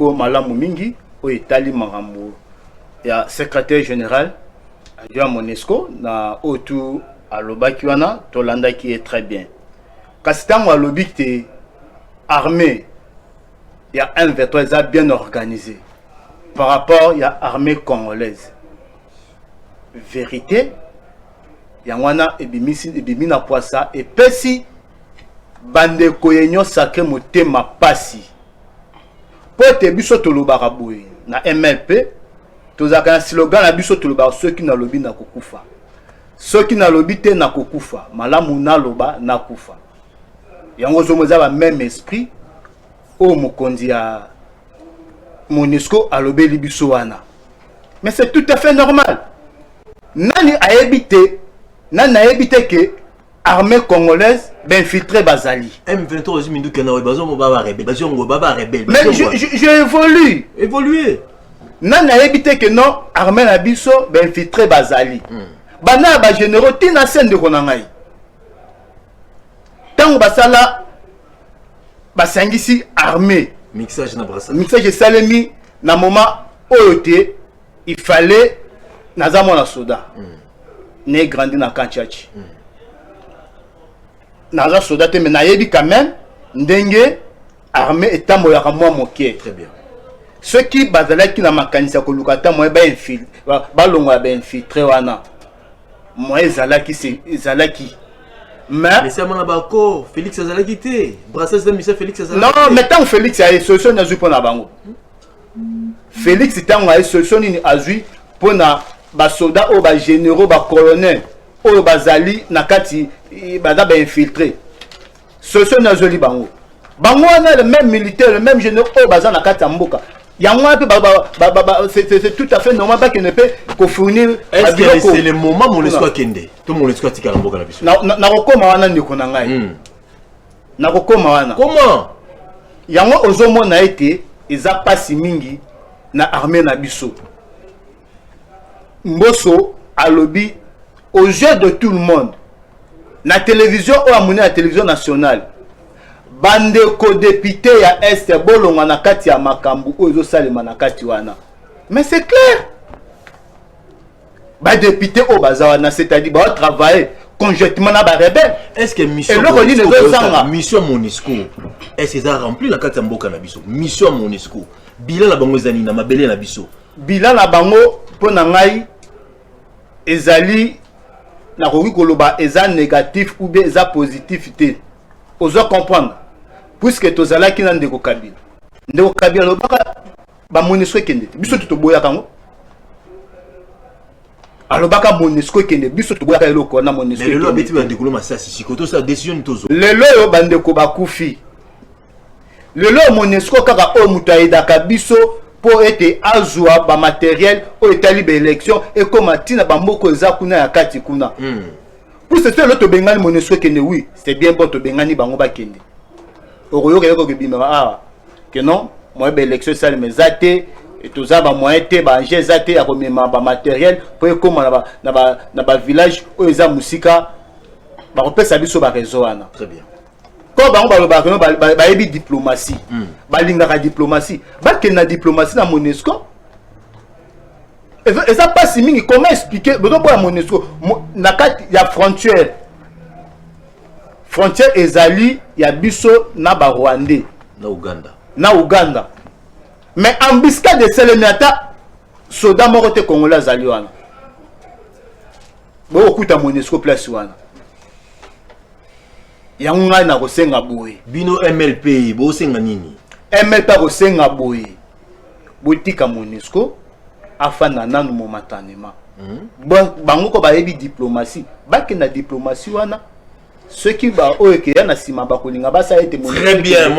moko malamu mingi o etali makambo ya secrétaire général adjoint Monesco na otu alobaki wana tolanda qui est très bien kasi tango alobi te armée ya M23 bien organisé par rapport à l'armée congolaise. Vérité, yangwana ebimina poisa et pesi bande koyenyo sacré motema pasi. Pote biso tolobaka boye na MLP tozaka na slogan na biso tolobaka ceux qui na lobi na kokufa. Ceux qui na lobi te na kokufa, malamu na loba na kufa. Yango zomoza ba même esprit o mokonzi ya Monesco alobeli biso wana. Mais c'est tout à fait normal. Nani a évité que armée congolaise infiltré Bazali. M23 aussi minduka na bazo mo baba rebelle, bazo ngo baba rebelle. Mais j'ai évolué. Évolué. Nani a évité que non armée na biso infiltré Bazali. Bana ba généraux tina scène de konangai. Tant basala basangisi armée. Mixage na brassage. Mixage salemi na moment oyote il fallait nazamo na soda. Né grandi na Kanchachi. Naza soda te mais na yebi quand même ndenge armée état moyaka moi moké. Très bien. Ceux qui bazala qui na makanisa ko lukata moi ba infiltré ba longa ba infiltré wana. Moi ezalaki c'est ezalaki. Mais c'est mon abako Félix Azalaki te. Brassage de Michel Félix Azalaki. Non, mais tant Félix a une solution na zu pona bango. Félix tant a une solution ni azui pona ba soda o ba généraux ba colonel o bazali na kati bada ba infiltré. Solution na zoli bango. Bango na le même militaire, le même général o baza na kati mboka. Yangwa pe c'est tout à fait normal pas qu'il ne peut fournir. Est-ce que c'est le moment mon espoir kende? Tout mon espoir tika mboka na biso. Na kokoma wana ndiko na ngai. Na kokoma wana. Comment? Yango ozomona ete eza pasi mingi na armée na biso. Mboso alobi aux yeux de tout le monde. Na télévision ou amone la télévision nationale. Bande ko député ya Est bolonga na kati ya makambu ozo salema na kati wana. Mais c'est clair. Ba député o bazawana c'est-à-dire ba travailler conjointement na ba rebelle. Est-ce que mission Monesco est-ce que ça rempli la kati ya mboka na biso? Mission Monesco. Bilan la bango ezani na mabele na biso. Bilan la bango pona ngai ezali na koki koloba eza négatif ou bien eza positif te. Ozo comprendre. Puisque tozalaki na ndeko Kabila. Ndeko Kabila lobaka ba Monesco kende. Biso tutoboya kango. Alobaka Monesco kende. Biso tutoboya eloko na Monesco. Mais le lobby va découler masasi sikoto sa décision tozo. Le lo bandeko bakufi. Le lo Monesco kaka o mutaida kabiso pour être azwa ba matériel o etali ba élection et comme atina ba mboko eza kuna ya kati kuna. Pour ce fait l'autre bengani Monesco kende oui, c'est bien bon to bengani bango ba kende. Oroyo keko kebima ah que non, moi ba élection sale mais zate et tout ça ba moyen te ba nje zate ya komema ba matériel pour comme na ba village o eza musika ba repesa biso ba réseau wana. Très bien. Quand ba yebi diplomatie. Ba lingaka diplomatie. Ba kena diplomatie na Monesco. Et ça passe mingi comment expliquer besoin pour la Monesco na kati ya frontière ezali ya biso na ba Rwandais na Uganda mais embuscade de Selenata soda moko te congolais azali wana bo okuta Monesco place wana yango ngai na kosenga boye bino MLP bo senga nini MLP kosenga boye botika Monesco afana nanu mo matanema bango ko bayebi diplomatie bakena diplomatie wana ceux qui ba oyo ke na sima ba kolinga basa ete très bien.